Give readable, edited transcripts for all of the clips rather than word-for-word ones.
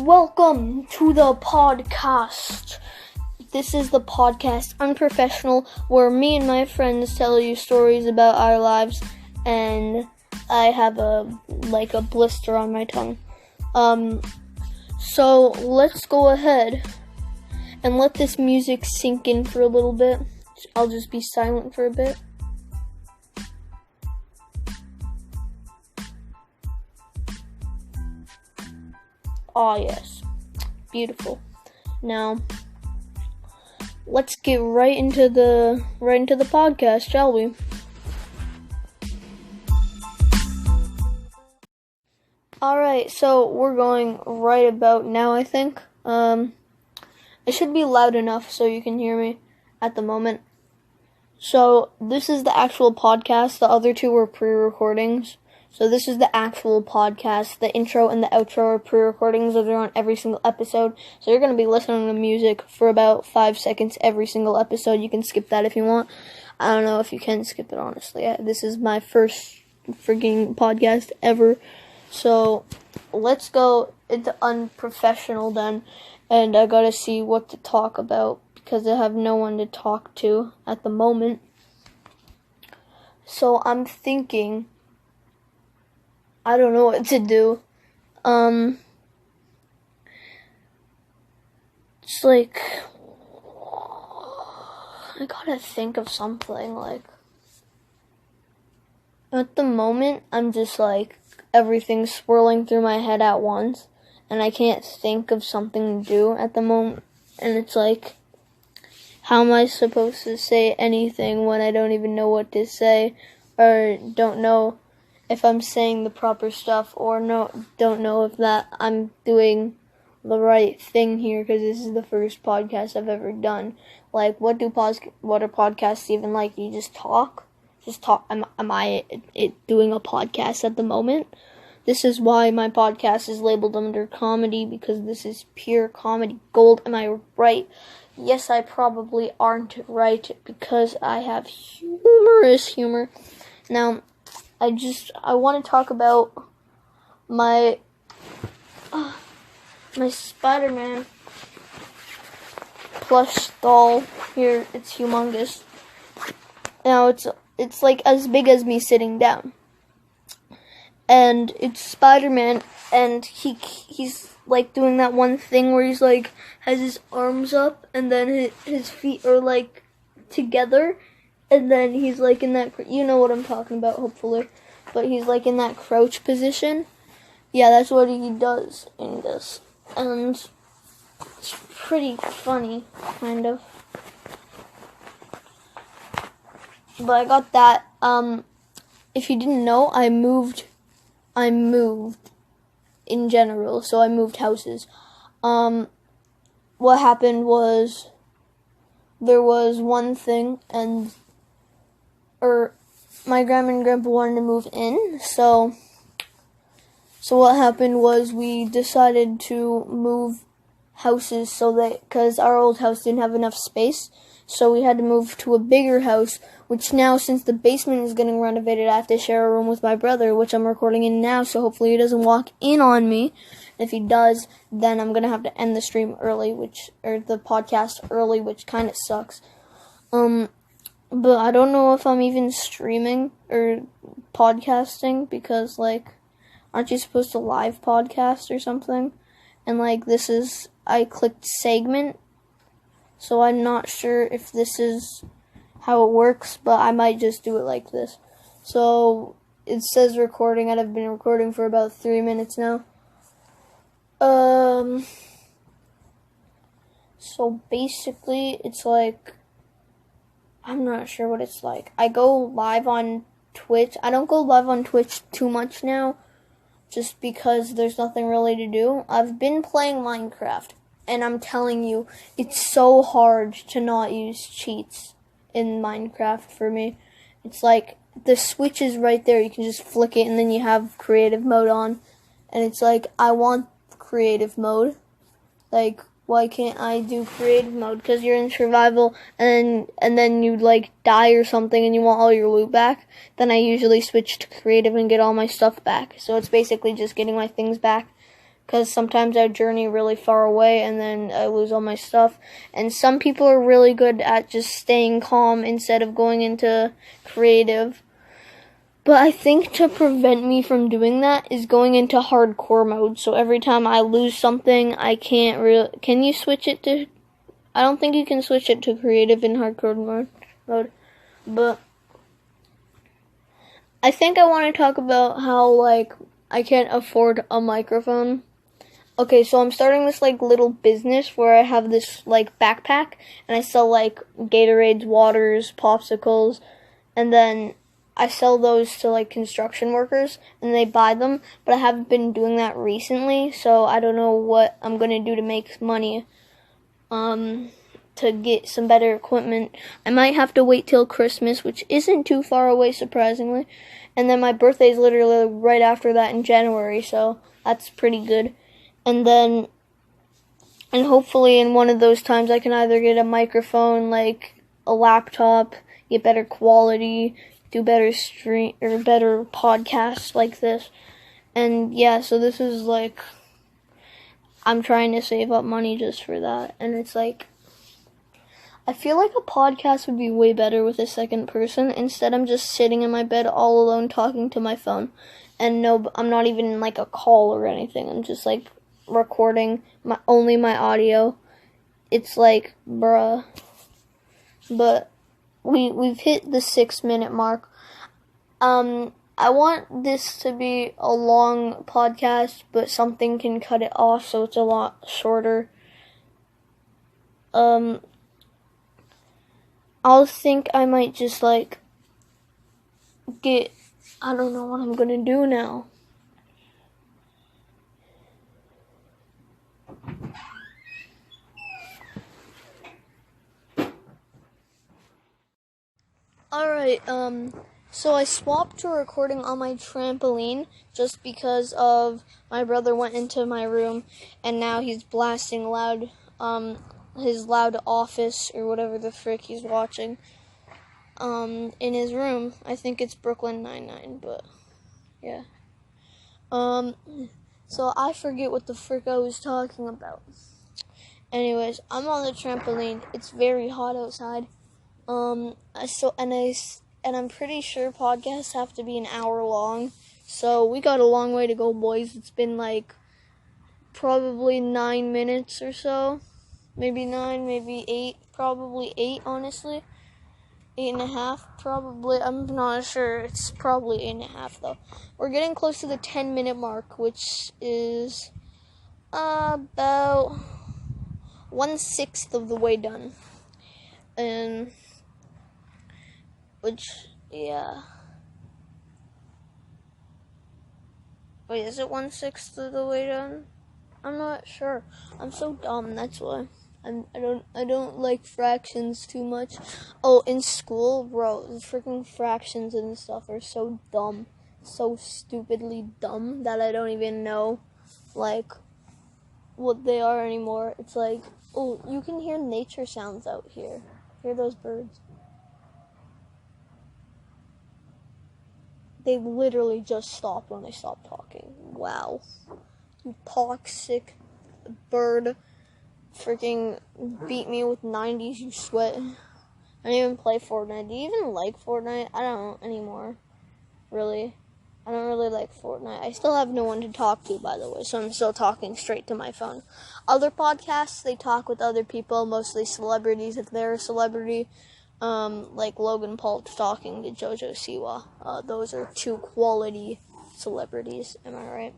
Welcome to the podcast. This is the podcast Unprofessional, where me and my friends tell you stories about our lives, and I have a blister on my tongue. So let's go ahead and let this music sink in for a little bit. I'll just be silent for a bit. Oh yes, beautiful. Now, let's get right into the podcast, shall we? Alright, so we're going right about now, I think. It should be loud enough so you can hear me at the moment. So, this is the actual podcast. The other two were pre-recordings. So this is the actual podcast. The intro and the outro are pre-recordings. Those are on every single episode. So you're going to be listening to music for about 5 seconds every single episode. You can skip that if you want. I don't know if you can skip it, honestly. This is my first freaking podcast ever. So let's go into Unprofessional then. And I got to see what to talk about because I have no one to talk to at the moment. So I'm thinking, I don't know what to do. It's like, I gotta think of something, at the moment, I'm just everything's swirling through my head at once, and I can't think of something to do at the moment, and it's how am I supposed to say anything when I don't even know what to say, or don't know if I'm saying the proper stuff, or don't know if that I'm doing the right thing here, because this is the first podcast I've ever done. What are podcasts even like? You just talk? Am I doing a podcast at the moment? This is why my podcast is labeled under comedy, because this is pure comedy gold. Am I right? Yes, I probably aren't right, because I have humorous humor. Now, I want to talk about my Spider-Man plush doll here. It's humongous. Now it's as big as me sitting down, and it's Spider-Man, and he's doing that one thing where he's has his arms up, and then his feet are together. And then he's in that, you know what I'm talking about, hopefully. But he's in that crouch position. Yeah, that's what he does in this. And it's pretty funny, kind of. But I got that. If you didn't know, I moved in general. So I moved houses. What happened was, there was one thing, and my grandma and grandpa wanted to move in, so what happened was we decided to move houses because our old house didn't have enough space, so we had to move to a bigger house, which now, since the basement is getting renovated, I have to share a room with my brother, which I'm recording in now, so hopefully he doesn't walk in on me. If he does, then I'm going to have to end the stream early, or the podcast early, which kind of sucks. But I don't know if I'm even streaming or podcasting, because, aren't you supposed to live podcast or something? And, I clicked segment, so I'm not sure if this is how it works, but I might just do it like this. So, it says recording, and I've been recording for about 3 minutes now. So basically, it's I'm not sure what it's like. I go live on Twitch. I don't go live on Twitch too much now, just because there's nothing really to do. I've been playing Minecraft, and I'm telling you, it's so hard to not use cheats in Minecraft for me. It's the switch is right there. You can just flick it, and then you have creative mode on. And it's I want creative mode. Why can't I do creative mode? Because you're in survival, and then you die or something, and you want all your loot back. Then I usually switch to creative and get all my stuff back. So it's basically just getting my things back, because sometimes I journey really far away and then I lose all my stuff. And some people are really good at just staying calm instead of going into creative. But I think to prevent me from doing that is going into hardcore mode. So every time I lose something, I can't really... Can you switch it to... I don't think you can switch it to creative in hardcore mode. But I think I want to talk about how, like, I can't afford a microphone. Okay, so I'm starting this, like, little business where I have this, like, backpack, and I sell, like, Gatorades, waters, popsicles, and then I sell those to, like, construction workers, and they buy them, but I haven't been doing that recently, so I don't know what I'm going to do to make money, to get some better equipment. I might have to wait till Christmas, which isn't too far away, surprisingly, and then my birthday is literally right after that in January, so that's pretty good. And hopefully in one of those times I can either get a microphone, like a laptop, get better quality, do better stream or better podcasts like this. And yeah, so this is like, I'm trying to save up money just for that. And it's like, I feel like a podcast would be way better with a second person. Instead, I'm just sitting in my bed all alone talking to my phone. And no, I'm not even in like a call or anything. I'm just like recording only my audio. It's like, bruh. But we've hit the 6-minute mark. I want this to be a long podcast, but something can cut it off so it's a lot shorter. I'll think I might just like I don't know what I'm gonna do now. Alright, so I swapped to recording on my trampoline just because of my brother went into my room and now he's blasting loud, his loud Office or whatever the frick he's watching, in his room. I think it's Brooklyn Nine-Nine, but yeah. So I forget what the frick I was talking about. Anyways, I'm on the trampoline. It's very hot outside. I'm pretty sure podcasts have to be an hour long. So we got a long way to go, boys. It's been like probably 9 minutes or so. Maybe 9, maybe 8. Probably 8, honestly. 8.5, probably. I'm not sure. It's probably 8.5, though. We're getting close to the 10-minute mark, which is about 1/6 of the way done. And yeah. Wait, is it 1/6 of the way done? I'm not sure. I'm so dumb, that's why. I don't like fractions too much. Oh, in school, bro, the freaking fractions and stuff are so dumb. So stupidly dumb that I don't even know, like, what they are anymore. It's like, oh, you can hear nature sounds out here. Hear those birds? They literally just stopped when I stopped talking. Wow. You toxic bird. Freaking beat me with 90s, you sweat. I don't even play Fortnite. Do you even like Fortnite? I don't anymore. Really. I don't really like Fortnite. I still have no one to talk to, by the way, so I'm still talking straight to my phone. Other podcasts, they talk with other people, mostly celebrities if they're a celebrity. Like Logan Paul talking to JoJo Siwa. Those are 2 quality celebrities, am I right?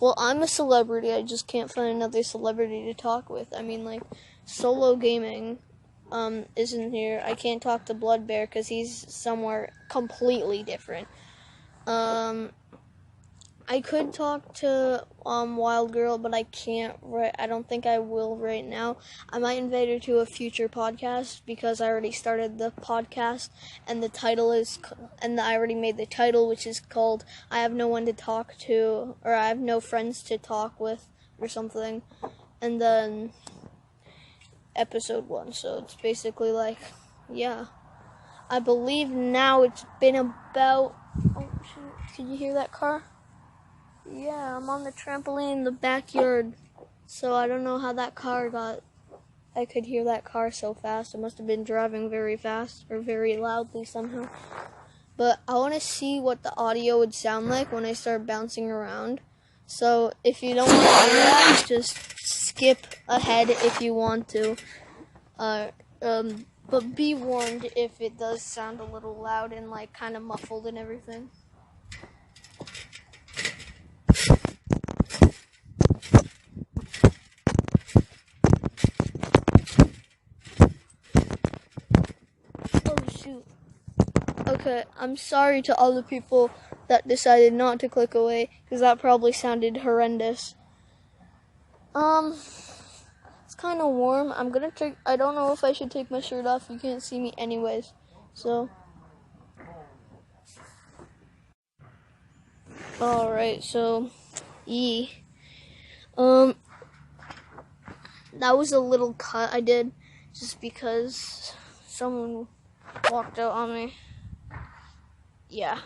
Well, I'm a celebrity, I just can't find another celebrity to talk with. I mean, like, Solo Gaming, isn't here. I can't talk to Blood Bear because he's somewhere completely different. I could talk to Wild Girl, but I can't. I don't think I will right now. I might invite her to a future podcast because I already started the podcast, and the title is, and I already made the title, which is called "I Have No One to Talk to," or "I Have No Friends to Talk with," or something. And then episode 1. So it's basically like, yeah. I believe now it's been about. Oh shoot! Could you hear that car? Yeah, I'm on the trampoline in the backyard. So I don't know how that car got. I could hear that car so fast. It must have been driving very fast or very loudly somehow. But I want to see what the audio would sound like when I start bouncing around. So if you don't want to hear that, just skip ahead if you want to. But be warned if it does sound a little loud and like kind of muffled and everything. Oh shoot. Okay, I'm sorry to all the people that decided not to click away, because that probably sounded horrendous. It's kind of warm. I don't know if I should take my shirt off. You can't see me anyways. So. Alright, so. That was a little cut I did, just because someone walked out on me. Yeah.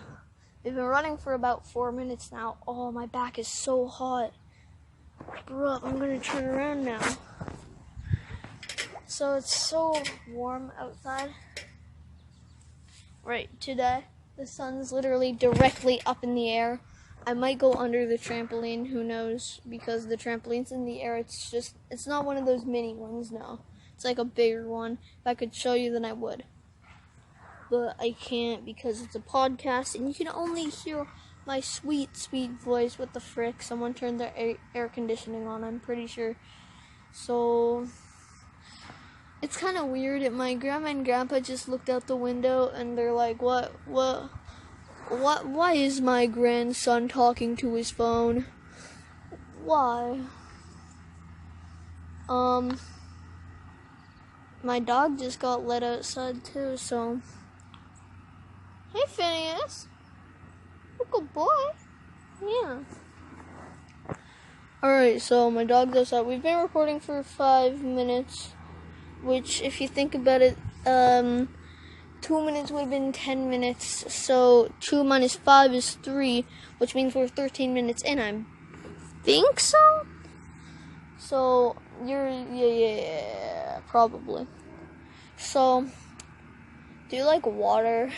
We've been running for about 4 minutes now. Oh, my back is so hot. Bro, I'm gonna turn around now. So it's so warm outside. Right, today. The sun's literally directly up in the air. I might go under the trampoline, who knows, because the trampoline's in the air. It's not one of those mini ones, no. It's like a bigger one. If I could show you, then I would. But I can't because it's a podcast, and you can only hear my sweet, sweet voice. What the frick? Someone turned their air conditioning on, I'm pretty sure. So, it's kind of weird. My grandma and grandpa just looked out the window, and they're like, why is my grandson talking to his phone? Why? My dog just got let outside too, so. Hey, Phineas. Good boy. Yeah. Alright, so my dog's outside. We've been recording for 5 minutes, which, if you think about it, 2 minutes would have been 10 minutes, so 2 minus 5 is 3, which means we're 13 minutes in, I think so? So, yeah, probably. So, do you like water?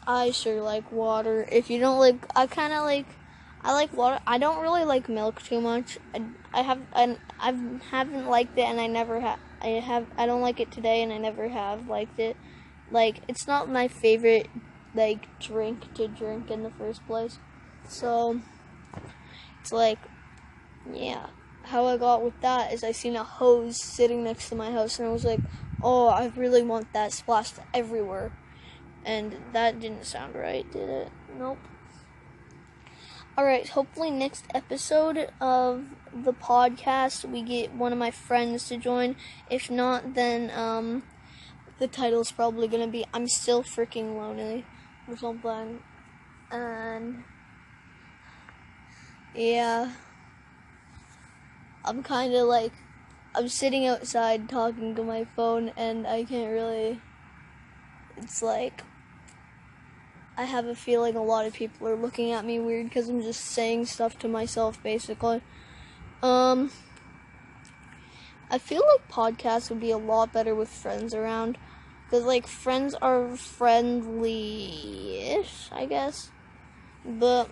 I sure like water. If you don't like, I like water. I don't really like milk too much. I haven't liked it, and I never have. I don't like it today, and I never have liked it. Like, it's not my favorite, like, drink to drink in the first place. So, it's like, yeah. How I got with that is I seen a hose sitting next to my house, and I was like, oh, I really want that splashed everywhere. And that didn't sound right, did it? Nope. Alright, hopefully next episode of the podcast we get one of my friends to join. If not, then the title's probably gonna be I'm Still Freaking Lonely or something. And yeah, I'm kinda like, I'm sitting outside talking to my phone, and I can't really, it's like, I have a feeling a lot of people are looking at me weird because I'm just saying stuff to myself, basically. I feel like podcasts would be a lot better with friends around, because, like, friends are friendly-ish, I guess. But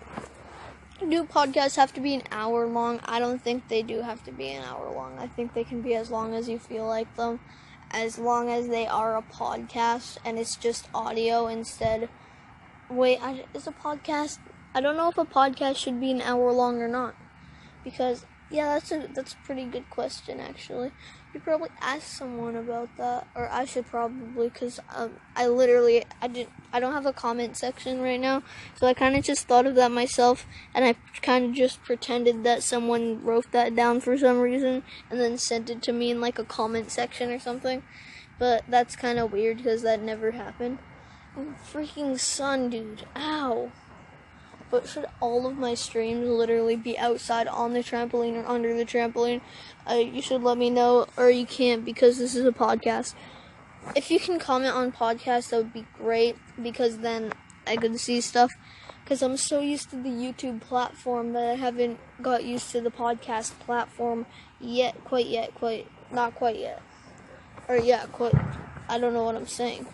do podcasts have to be an hour long? I don't think they do have to be an hour long. I think they can be as long as you feel like them, as long as they are a podcast and it's just audio instead. Wait, is a podcast? I don't know if a podcast should be an hour long or not, because yeah, that's a pretty good question actually. You probably ask someone about that, or I should probably, because I don't have a comment section right now, so I kind of just thought of that myself, and I kind of just pretended that someone wrote that down for some reason, and then sent it to me in like a comment section or something. But that's kind of weird because that never happened. Freaking sun, dude. Ow. But should all of my streams literally be outside on the trampoline or under the trampoline? You should let me know, or you can't, because this is a podcast. If you can comment on podcasts, that would be great, because then I could see stuff. because I'm so used to the YouTube platform that I haven't got used to the podcast platform yet. Not quite yet. Or yeah, quite. I don't know what I'm saying.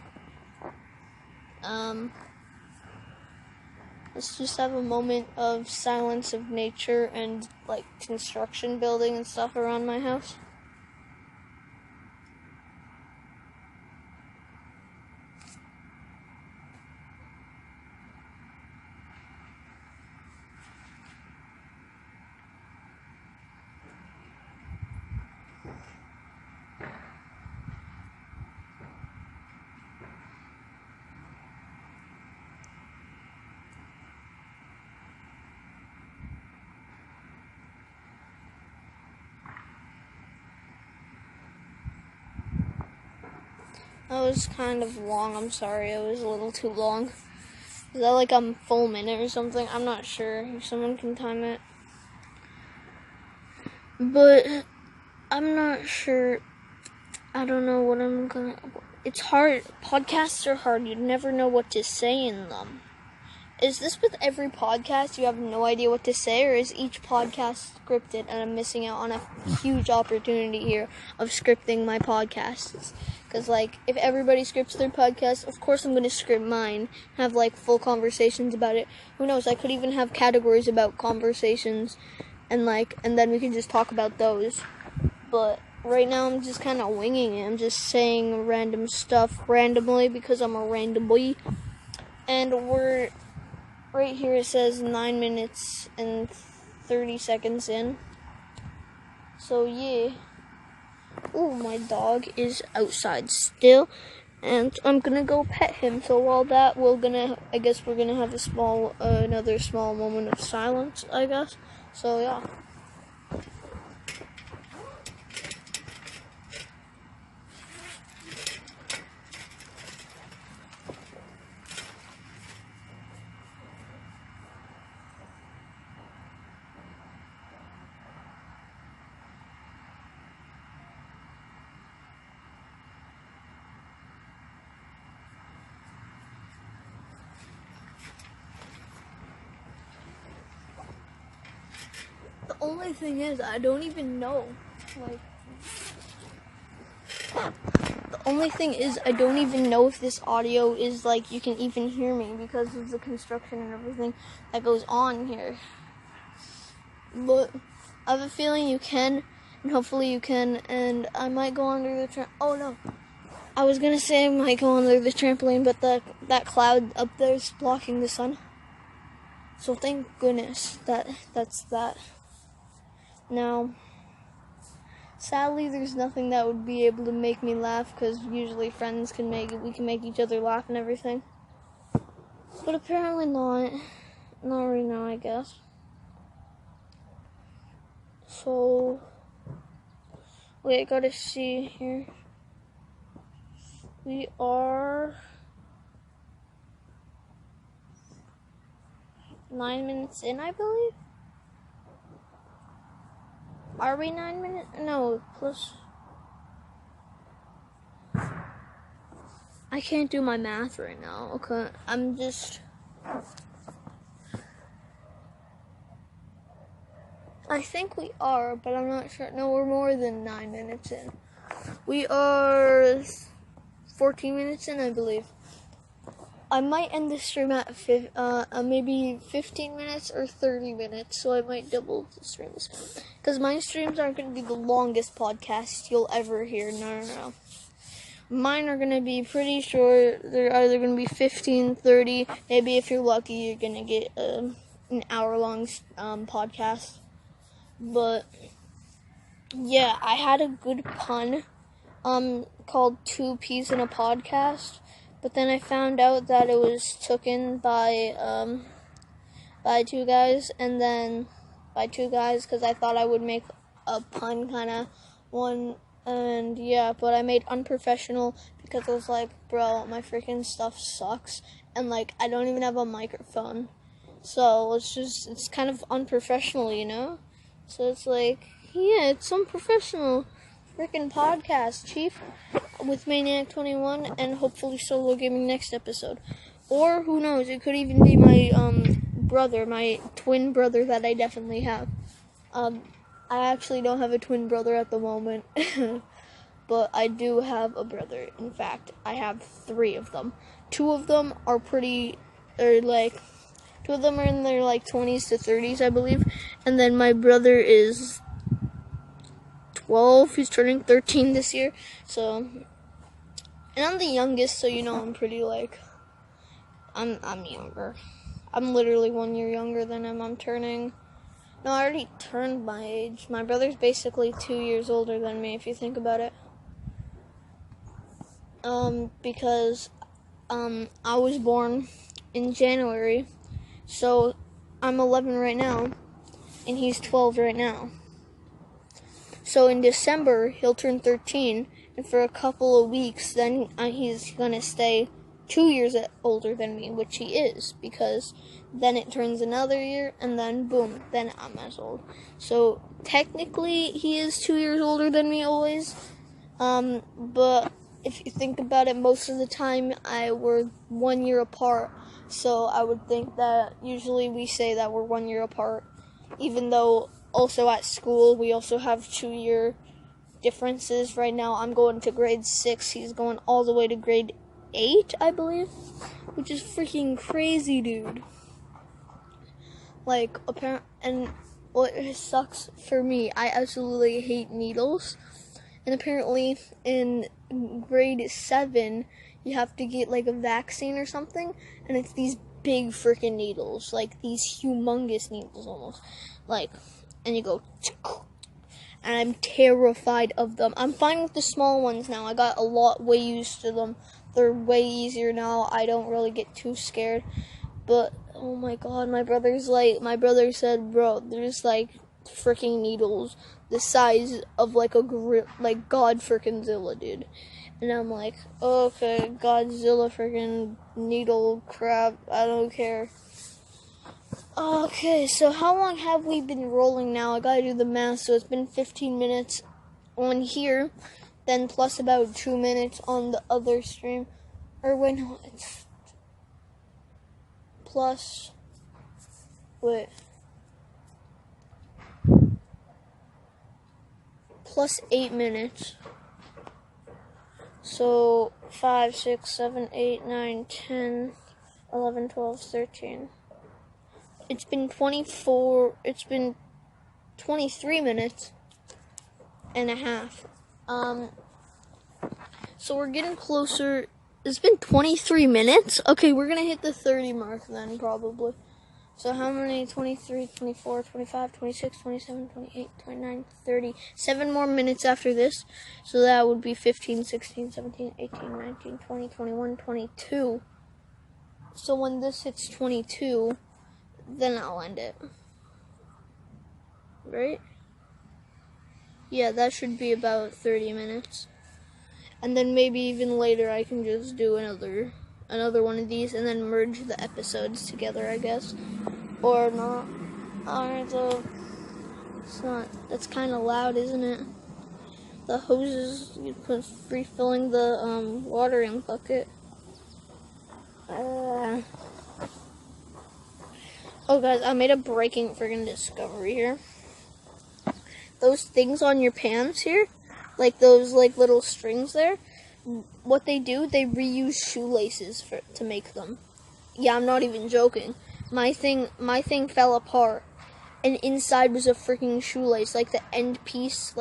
Let's just have a moment of silence of nature and like construction building and stuff around my house. That was kind of long, I'm sorry, it was a little too long. Is that like a full minute or something? I'm not sure if someone can time it. But I'm not sure. I don't know what I'm gonna... It's hard. Podcasts are hard. You never know what to say in them. Is this with every podcast you have no idea what to say, or is each podcast scripted and I'm missing out on a huge opportunity here of scripting my podcasts? Because, like, if everybody scripts their podcast, of course I'm going to script mine, have, like, full conversations about it. Who knows, I could even have categories about conversations, and then we can just talk about those. But right now I'm just kind of winging it. I'm just saying random stuff randomly because I'm a random boy. And we're... Right here it says 9 minutes and 30 seconds in. So yeah. Ooh, my dog is outside still. And I'm gonna go pet him. So while that, I guess we're gonna have another small moment of silence, I guess. So yeah. The only thing is, I don't even know. The only thing is, I don't even know if this audio is, like, you can even hear me because of the construction and everything that goes on here. But I have a feeling you can, and hopefully you can, and I might go under the oh no. I was gonna say I might go under the trampoline, but that cloud up there is blocking the sun. So thank goodness that's that. Now, sadly, there's nothing that would be able to make me laugh, because usually friends we can make each other laugh and everything. But apparently not right now, I guess. So, wait, I gotta see here. We are 9 minutes in, I believe. Are we 9 minutes? No, plus... I can't do my math right now, okay? I'm just... I think we are, but I'm not sure. No, we're more than 9 minutes in. We are 14 minutes in, I believe. I might end the stream at maybe 15 minutes or 30 minutes, so I might double the streams. Because my streams aren't going to be the longest podcast you'll ever hear. No. Mine are going to be pretty short. They're either going to be 15, 30. Maybe if you're lucky, you're going to get an hour-long podcast. But, yeah, I had a good pun called 2 peas in a podcast. But then I found out that it was taken by 2 guys, and then by 2 guys, because I thought I would make a pun kind of one, and yeah, but I made unprofessional because I was like, bro, my freaking stuff sucks, and like, I don't even have a microphone, so it's kind of unprofessional, you know? So it's like, yeah, it's unprofessional. Freaking podcast, Chief, with Maniac 21, and hopefully solo gaming next episode. Or who knows, it could even be my brother, my twin brother that I definitely have. I actually don't have a twin brother at the moment, but I do have a brother. In fact, I have 3 of them. 2 of them are two of them are in their 20s to 30s, I believe, and then my brother is 12. He's turning 13 this year. So, and I'm the youngest, so I'm pretty I'm younger. I'm literally 1 year younger than him. I already turned my age. My brother's basically 2 years older than me, if you think about it. Because I was born in January, so I'm 11 right now, and he's 12 right now. So in December, he'll turn 13, and for a couple of weeks, then he's gonna stay 2 years older than me, which he is, because then it turns another year, and then boom, then I'm as old. So technically, he is 2 years older than me always, but if you think about it, most of the time we're 1 year apart, so I would think that usually we say that we're 1 year apart, even though also at school we also have 2 year differences. Right now I'm going to grade 6, he's going all the way to grade 8, I believe, which is freaking crazy, dude. And what sucks for me, I absolutely hate needles, and apparently in grade 7 you have to get a vaccine or something, and it's these big freaking needles, these humongous needles almost, and you go, and I'm terrified of them. I'm fine with the small ones now. I got way used to them. They're way easier now. I don't really get too scared. But oh my god, my brother said, bro, there's freaking needles the size of a God freaking Zilla, dude. And I'm like, okay, Godzilla freaking needle crap, I don't care. Okay, so how long have we been rolling now? I gotta do the math. So it's been 15 minutes on here, then plus about 2 minutes on the other stream. Or wait, no, it's plus, plus 8 minutes. So 5, 6, 7, 8, 9, 10, 11, 12, 13. It's been 23 minutes and a half. So we're getting closer. It's been 23 minutes? Okay, we're gonna hit the 30 mark then, probably. So how many? 23, 24, 25, 26, 27, 28, 29, 30. 7 more minutes after this. So that would be 15, 16, 17, 18, 19, 20, 21, 22. So when this hits 22, then I'll end it. Right? Yeah, that should be about 30 minutes. And then maybe even later I can just do another one of these and then merge the episodes together, I guess. Or not. It's not. That's kind of loud, isn't it? The hoses, you put refilling the watering bucket. Oh guys, I made a breaking friggin' discovery here. Those things on your pants here, those little strings there, what they do, they reuse shoelaces to make them. Yeah, I'm not even joking. My thing fell apart, and inside was a freaking shoelace. The end piece,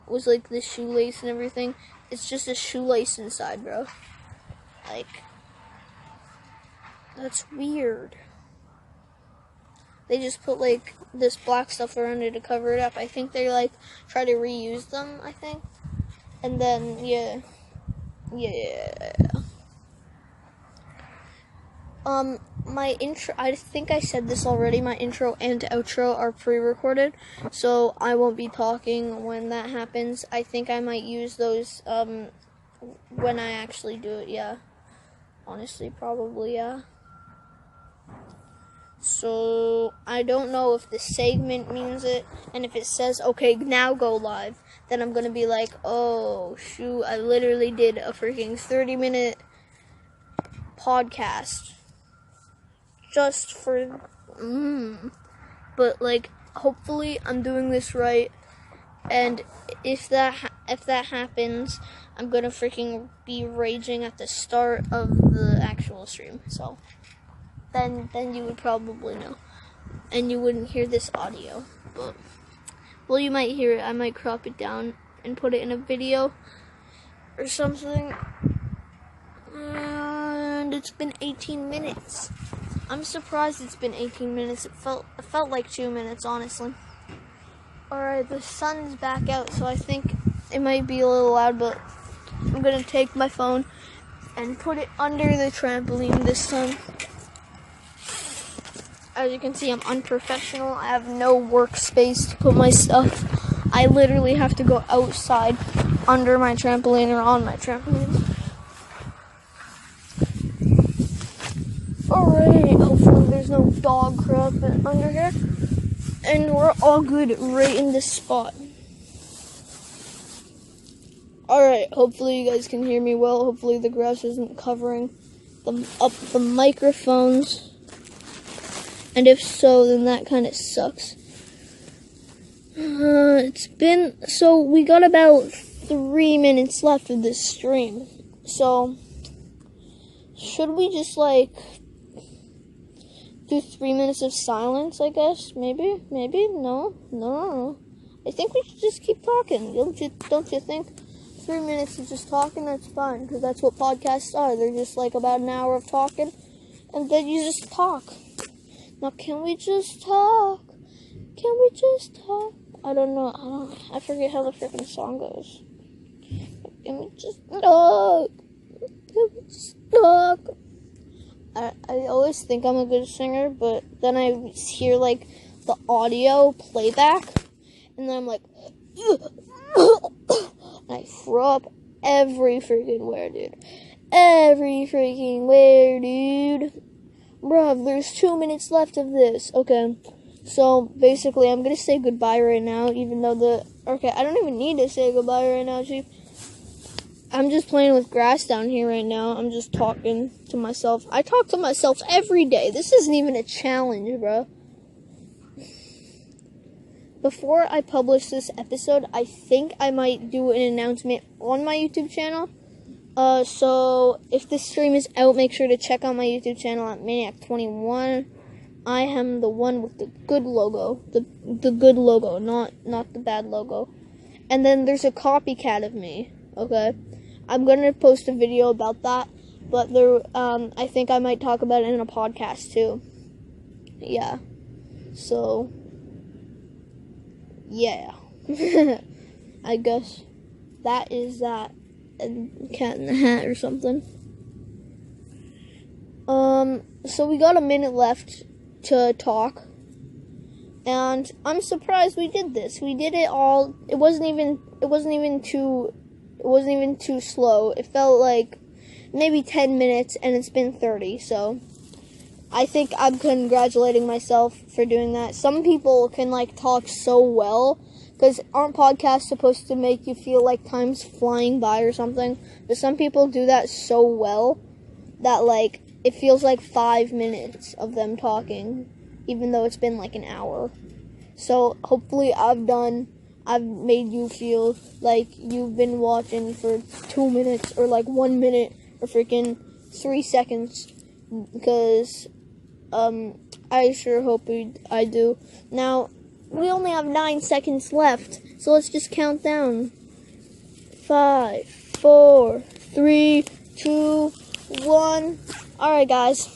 was the shoelace and everything. It's just a shoelace inside, bro. That's weird. They just put this black stuff around it to cover it up. I think they try to reuse them, I think. And then yeah. My intro, I think I said this already, my intro and outro are pre-recorded, so I won't be talking when that happens. I think I might use those when I actually do it, yeah. Honestly, probably, yeah. So, I don't know if the segment means it, and if it says, okay, now go live, then I'm gonna be like, oh, shoot, I literally did a freaking 30-minute podcast. Just for, but like, hopefully I'm doing this right, and if that happens, I'm gonna freaking be raging at the start of the actual stream. So then you would probably know, and you wouldn't hear this audio, but well, you might hear it. I might crop it down and put it in a video or something. And it's been 18 minutes. I'm surprised it's been 18 minutes. It felt like 2 minutes, honestly. Alright, the sun's back out, so I think it might be a little loud, but I'm gonna take my phone and put it under the trampoline this time. As you can see, I'm unprofessional. I have no workspace to put my stuff. I literally have to go outside under my trampoline or on my trampoline. Alright, hopefully there's no dog crap under here. And we're all good right in this spot. Alright, hopefully you guys can hear me well. Hopefully the grass isn't covering up the microphones. And if so, then that kind of sucks. So we got about 3 minutes left of this stream. So, should we just do 3 minutes of silence, I guess? Maybe? No. I think we should just keep talking. Don't you think? 3 minutes of just talking, that's fine, because that's what podcasts are. They're just about an hour of talking, and then you just talk. Now, can we just talk? I don't know. I forget how the freaking song goes. Can we just talk? I always think I'm a good singer, but then I hear the audio playback, and then I'm like, and I throw up everywhere, dude. Bruv, there's 2 minutes left of this. Okay, so basically I'm gonna say goodbye right now, even though I don't even need to say goodbye right now, Chief. I'm just playing with grass down here right now. I'm just talking to myself. I talk to myself every day. This isn't even a challenge, bro. Before I publish this episode, I think I might do an announcement on my YouTube channel. So if this stream is out, make sure to check out my YouTube channel at Maniac21. I am the one with the good logo. The good logo, not the bad logo. And then there's a copycat of me, okay? I'm gonna post a video about that, but I think I might talk about it in a podcast too. Yeah. So, yeah. I guess that is that. And Cat in the Hat or something. So we got a minute left to talk. And I'm surprised we did this. We did it all. It wasn't even too slow. It felt like maybe 10 minutes, and it's been 30. So I think I'm congratulating myself for doing that. Some people can like talk so well, because aren't podcasts supposed to make you feel like time's flying by or something? But some people do that so well that like it feels like 5 minutes of them talking, even though it's been like an hour. So hopefully I've made you feel like you've been watching for 2 minutes or like 1 minute or freaking 3 seconds, because I sure hope I do. Now, we only have 9 seconds left, so let's just count down. 5, 4, 3, 2, 1. Alright guys,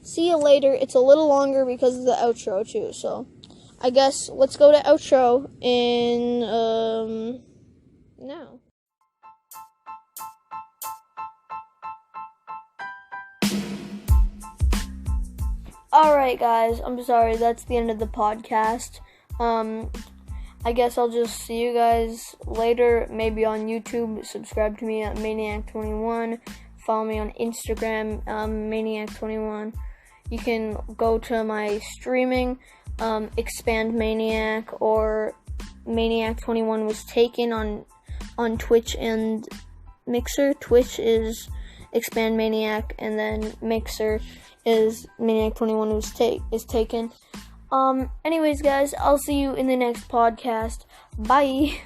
see you later. It's a little longer because of the outro too, so I guess let's go to outro in now. Alright guys, I'm sorry, that's the end of the podcast. I guess I'll just see you guys later, maybe on YouTube. Subscribe to me at Maniac21. Follow me on Instagram, Maniac21. You can go to my streaming, Expand Maniac, or Maniac21 was taken on Twitch and Mixer. Twitch is expand Maniac, and then Mixer is Maniac 21 is taken. Anyways, guys, I'll see you in the next podcast. Bye.